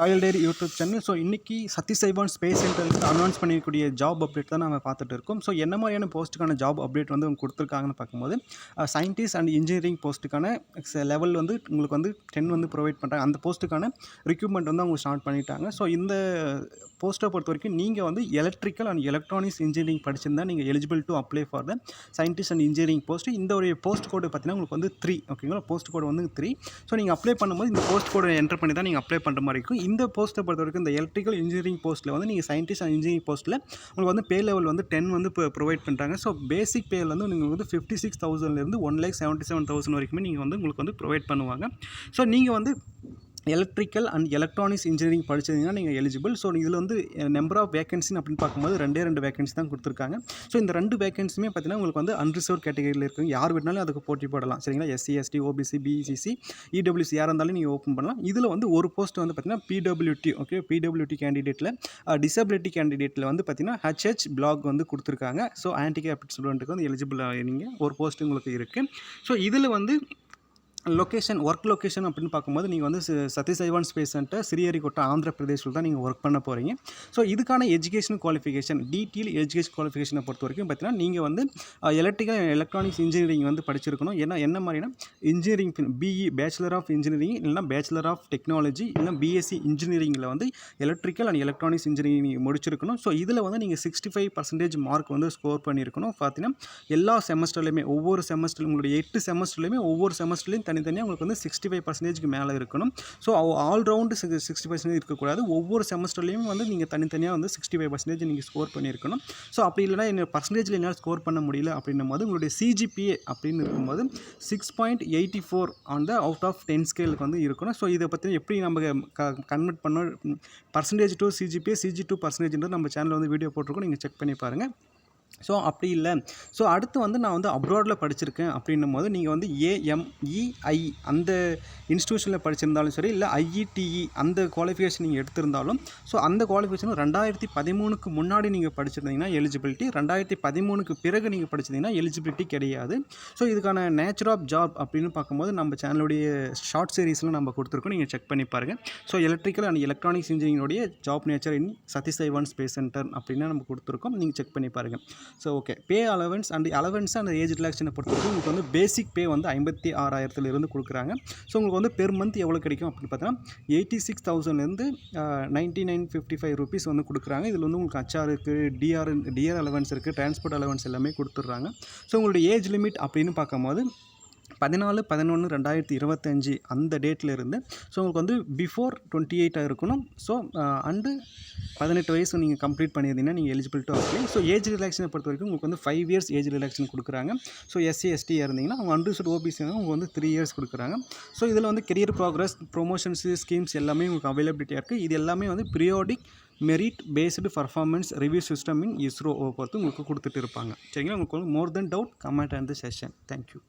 Royal டேரி YouTube channel. So இன்றைக்கி Satish Dhawan space சென்டருக்கு announce பண்ணிக்கூடிய job update தான் நம்ம பார்த்துட்டு இருக்கோம். ஸோ என்ன மாதிரியான போஸ்ட்டுக்கான ஜாப் அப்டேட் வந்து அவங்க கொடுத்துருக்காங்கன்னு பார்க்கும்போது சயின்டிஸ்ட் அண்ட் இன்ஜினியரிங் போஸ்ட்டுக்கான லெவல் வந்து உங்களுக்கு வந்து 10 வந்து ப்ரொவைட் பண்ணுறாங்க. அந்த போஸ்ட்டுக்கான ரிக்ரூட்மெண்ட் வந்து அவங்க ஸ்டார்ட் பண்ணிட்டாங்க. ஸோ இந்த போஸ்ட்டை பொறுத்த வரைக்கும் நீங்கள் வந்து எலக்ட்ரிக்கல் அண்ட் எலக்ட்ரானிக்ஸ் இன்ஜினியரிங் படிச்சிருந்தா நீங்கள் eligible to apply for the scientist and engineering post. இந்த ஒரு போஸ்ட் கோடு பார்த்தீங்கன்னா உங்களுக்கு வந்து 3, ஓகேங்களா? போஸ்ட் கோடு வந்து 3. ஸோ நீங்கள் அப்ளை பண்ணும்போது இந்த போஸ்ட் கோடை என்டர் பண்ணி தான் நீங்கள் அப்ளை பண்ணுற மாதிரி இருக்கும். இந்த போஸ்ட்டை பொறுத்த வரைக்கும் இந்த எலக்ட்ரிக்கல் இன்ஜினியரிங் போஸ்ட்டில் வந்து நீங்கள் சயின்டிஸ்ட் அண்ட் இன்ஜினியரிங் போஸ்ட்டில் உங்களுக்கு வந்து பே லெவல் வந்து 10 வந்து ப்ரொவைட் பண்ணுறாங்க. ஸோ பேசிக் பே வந்து நீங்கள் வந்து 56,000லேருந்து 1,77,000 வரைக்குமே நீங்கள் வந்து உங்களுக்கு வந்து ப்ரொவைட் பண்ணுவாங்க. ஸோ நீங்கள் வந்து எலக்ட்ரிக்கல் அண்ட் எலக்ட்ரானிக்ஸ் இன்ஜினியரிங் படிச்சதுன்னா நீங்கள் எலிஜிபிள். ஸோ இதில் வந்து நம்பர் ஆஃப் வேகன்சின்னு அப்படின்னு பார்க்கும்போது 2 வேகன்சி தான் கொடுத்துருக்காங்க. ஸோ இந்த 2 வேகன்சியுமே பார்த்தீங்கன்னா உங்களுக்கு வந்து அன்ரிசர்வ் கேட்டகரியில் இருக்குது. யார் வேணாலும் அதுக்கு போட்டி போடலாம், சரிங்களா? SC, ST, OBC, BCC, EWC யாராக இருந்தாலும் நீங்கள் ஓப்பன் பண்ணலாம். இதில் வந்து ஒரு போஸ்ட் வந்து பார்த்தீங்கன்னா பிடபிள்யூடி, ஓகே, பிடபிள்யூடி கேண்டிடேட்டில் டிசபிலிட்டி கேண்டிடேட்டில் வந்து பார்த்தீங்கன்னா ஹெச்ஹெச் பிளாக் வந்து கொடுத்துருக்காங்க. ஸோ ஹேண்டிகேப்ட் ஸ்டூடெண்ட்டுக்கு வந்து எலிஜிபிள் நீங்கள் ஒரு போஸ்ட் உங்களுக்கு இருக்குது. ஸோ இதில் வந்து லொக்கேஷன், ஒர்க் லொக்கேஷன் அப்படின்னு பார்க்கும்போது நீங்கள் வந்து சதீஷ் சைவான் ஸ்பேஸ் சென்டர் ஸ்ரீஹரிகோட்டா ஆந்திர பிரதேஷில் தான் நீங்கள் ஒர்க் பண்ண போகிறீங்க. ஸோ இதுக்கான எஜுகேஷன் குவாலிஃபிகேஷன், டீட்டெயில் எஜுகேஷன் குவாலிஃபிகேஷனை பொறுத்த வரைக்கும் பார்த்தீங்கன்னா நீங்கள் வந்து எலக்ட்ரிக்கல் எலக்ட்ரானிக்ஸ் இன்ஜினியரிங் வந்து படிச்சிருக்கணும். ஏன்னா என்ன மாதிரினா engineering BE bachelor of engineering இல்லைனா பேச்சுலர் ஆஃப் டெக்னாலஜி இல்லைனா பிஎஸ்சி இன்ஜினியரிங்கில் வந்து எலக்ட்ரிக்கல் அண்ட் எலக்ட்ரானிக்ஸ் இன்ஜினியரிங் முடிச்சிருக்கணும். ஸோ இதில் வந்து நீங்கள் 65% மார்க் வந்து ஸ்கோர் பண்ணியிருக்கணும். பார்த்தீங்கன்னா எல்லா செமஸ்டர்லையுமே ஒவ்வொரு செமஸ்டர் உங்களுடைய 8 செமஸ்டர்லையுமே ஒவ்வொரு செமஸ்டர்லையும் தனித்தனியாக உங்களுக்கு வந்து 65%க்கு மேலே இருக்கணும். ஸோ ஆல்ரவுண்டு 60% இருக்கக்கூடாது. ஒவ்வொரு செமஸ்டர்லையும் வந்து நீங்கள் தனித்தனியாக வந்து 65% நீங்கள் ஸ்கோர் பண்ணியிருக்கணும். ஸோ அப்படி இல்லைனா என்ன பர்சன்டேஜில் என்னால் ஸ்கோர் பண்ண முடியல அப்படின்னும் போது உங்களுடைய சிஜிபிஏ அப்படின்னு இருக்கும்போது 6.84 ஆன் த அவுட் ஆஃப் 10 ஸ்கேலுக்கு வந்து இருக்கணும். ஸோ இதை பற்றி எப்படி நம்ம கன்வெர்ட் பண்ணோம் percentage to CGPA, CG to பர்சன்டேஜ்ன்றது நம்ம சேனலில் வந்து வீடியோ போட்டிருக்கோம், நீங்கள் செக் பண்ணி பாருங்கள். ஸோ அப்படி இல்லை, ஸோ அடுத்து வந்து நான் வந்து அப்ராடில் படிச்சிருக்கேன் அப்படின்னும் போது நீங்கள் வந்து ஏஎம்இஐ அந்த இன்ஸ்டியூஷனில் படிச்சிருந்தாலும் சரி, இல்லை ஐஇடிஇ அந்த குவாலிஃபிகேஷன் நீங்கள் எடுத்திருந்தாலும், ஸோ அந்த குவாலிஃபிகேஷன் 2013க்கு முன்னாடி நீங்கள் படிச்சிருந்தீங்கன்னா எலிஜிபிலிட்டி, 2013க்கு பிறகு நீங்கள் படிச்சிருந்தீங்கன்னா எலிஜிபிலிட்டி கிடையாது. ஸோ இதுக்கான நேச்சர் ஆஃப் ஜாப் அப்படின்னு பார்க்கும்போது நம்ம சேனலுடைய ஷார்ட் சீரீஸில் நம்ம கொடுத்துருக்கோம், நீங்கள் செக் பண்ணி பாருங்கள். ஸோ எலக்ட்ரிக்கல் அண்ட் எலக்ட்ரானிக்ஸ் இன்ஜினியரிங்கோடைய job nature in Satish Dhawan space centre அப்படின்னு நம்ம கொடுத்துருக்கோம், நீங்கள் செக் பண்ணி பாருங்கள். So okay, pay allowance and age ரிலாக்ஸேஷனை பொறுத்தவரைக்கும் உங்களுக்கு வந்து பேசிக் பே வந்து 56,000 கொடுக்குறாங்க. ஸோ உங்களுக்கு வந்து பெர் மந்த் எவ்வளோ கிடைக்கும் அப்படின்னு பார்த்தீங்கன்னா 86,000லேருந்து 9955 ருபீஸ் வந்து கொடுக்குறாங்க. இதில் வந்து உங்களுக்கு ஹச்ஆர் இருக்குது, டிஆர் அலவன்ஸ் இருக்குது, டிரான்ஸ்போர்ட் அலவன்ஸ் எல்லாமே கொடுத்துட்றாங்க. ஸோ உங்களுடைய ஏஜ் லிமிட் அப்படின்னு பார்க்கும்போது 14/11/2025 அந்த டேட்டில் இருந்து ஸோ உங்களுக்கு வந்து பிஃபோர் 28 இருக்கணும். ஸோ அண்டு 18 வயசு நீங்கள் கம்ப்ளீட் பண்ணியிருந்தீங்கன்னா நீங்கள் eligible to apply. So age ரிலாக்ஸேஷனை பொறுத்த வரைக்கும் உங்களுக்கு வந்து 5 இயர்ஸ் ஏஜ் ரிலாக்ஸேஷன் கொடுக்குறாங்க. ஸோ எஸ்சி எஸ்டி இருந்தீங்கன்னா அவங்க அன்ரிசர்வ்டு ஓபிசி உங்களுக்கு வந்து 3 இயர்ஸ் கொடுக்குறாங்க. ஸோ இதில் வந்து கெரியர் ப்ராக்ரஸ், ப்ரொமோஷன்ஸு, ஸ்கீம்ஸ் எல்லாமே உங்களுக்கு அவைலபிலிட்டியாக இருக்குது. இது எல்லாமே வந்து periodic merit based performance review system in ISRO பொறுத்து உங்களுக்கு கொடுத்துட்டு இருப்பாங்க, சரிங்களா? உங்களுக்கு வந்து more then doubt comment and the session. Thank you.